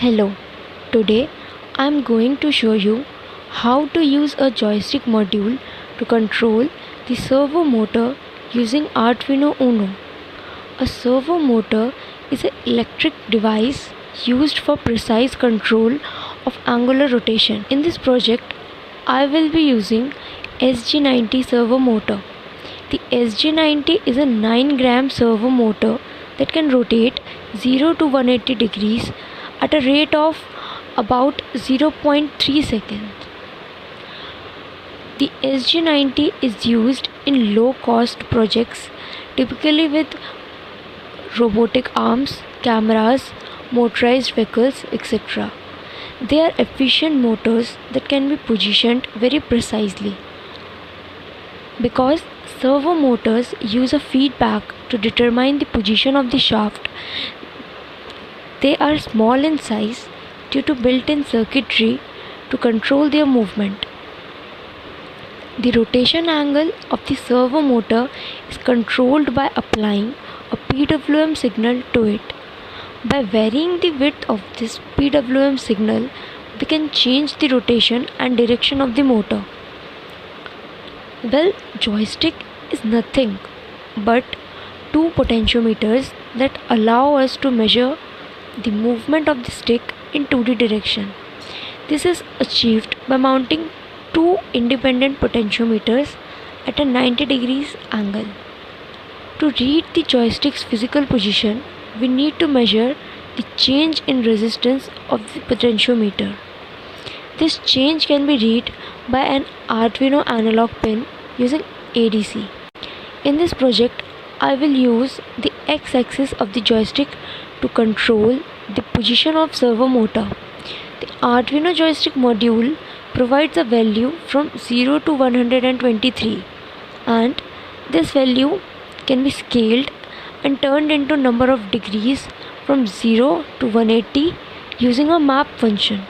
Hello, today I am going to show you how to use a joystick module to control the servo motor using Arduino Uno. A servo motor is an electric device used for precise control of angular rotation. In this project, I will be using SG90 servo motor. The SG90 is a 9-gram servo motor that can rotate 0 to 180 degrees at a rate of about 0.3 seconds. The SG90 is used in low-cost projects, typically with robotic arms, cameras, motorized vehicles, etc. They are efficient motors that can be positioned very precisely. Because servo motors use a feedback to determine the position of the shaft, they are small in size due to built-in circuitry to control their movement. The rotation angle of the servo motor is controlled by applying a PWM signal to it. By varying the width of this PWM signal, we can change the rotation and direction of the motor. Well, joystick is nothing but two potentiometers that allow us to measure the movement of the stick in 2D direction. This is achieved by mounting two independent potentiometers at a 90 degrees angle. To read the joystick's physical position, we need to measure the change in resistance of the potentiometer. This change can be read by an Arduino analog pin using ADC. In this project, I will use the x-axis of the joystick to control the position of servo motor. The Arduino joystick module provides a value from 0 to 123, and this value can be scaled and turned into number of degrees from 0 to 180 using a map function.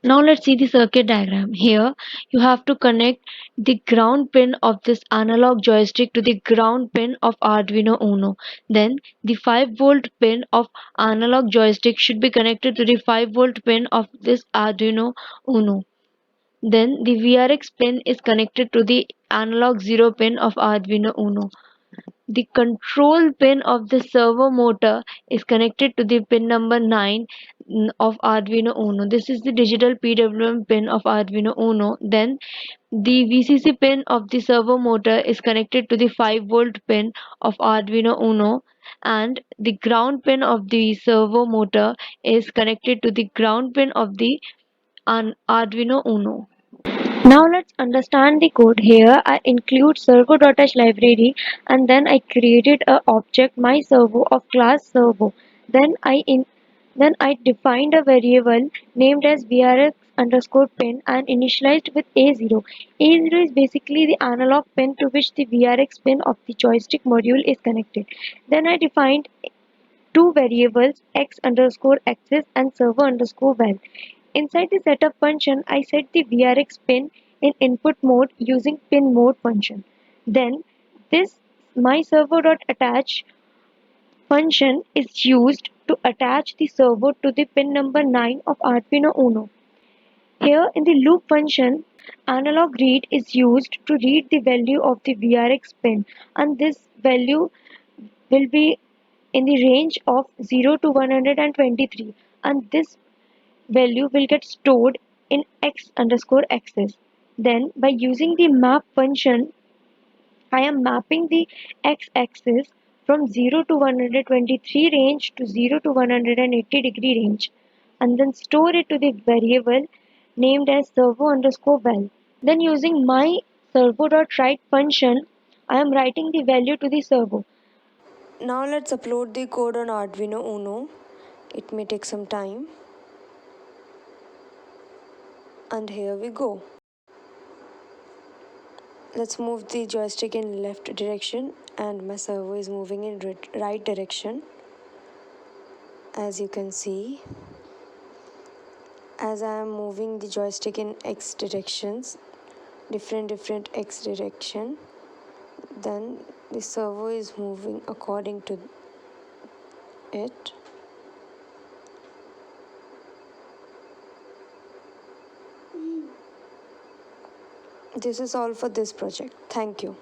Now let's see the circuit diagram. Here you have to connect the ground pin of this analog joystick to the ground pin of Arduino Uno. Then the 5-volt pin of analog joystick should be connected to the 5-volt pin of this Arduino Uno. Then the VRX pin is connected to the analog 0 pin of Arduino Uno. The control pin of the servo motor is connected to the pin number 9 of Arduino Uno. This is the digital PWM pin of Arduino Uno. Then the VCC pin of the servo motor is connected to the 5-volt pin of Arduino Uno, and the ground pin of the servo motor is connected to the ground pin of the Arduino Uno. Now let's understand the code. Here I include servo.h library, and then I created a object myServo of class servo. Then I defined a variable named as vrx underscore pin and initialized with A0. A0 is basically the analog pin to which the vrx pin of the joystick module is connected. Then I defined two variables x underscore axis and servo underscore val. Inside the setup function, I set the VRX pin in input mode using pin mode function. Then this myServo.attach function is used to attach the servo to the pin number 9 of Arduino Uno. Here in the loop function, analog read is used to read the value of the VRX pin, and this value will be in the range of 0 to 123, and this value will get stored in x underscore axis. Then by using the map function, I am mapping the x-axis from 0 to 123 range to 0 to 180 degree range, and then store it to the variable named as servo underscore val. Then using my servo.write function, I am writing the value to the servo. Now let's upload the code on Arduino Uno. It may take some time. And here we go. Let's move the joystick in left direction, and my servo is moving in right direction. As you can see, as I am moving the joystick in x directions, different x direction, then the servo is moving according to it. This is all for this project. Thank you.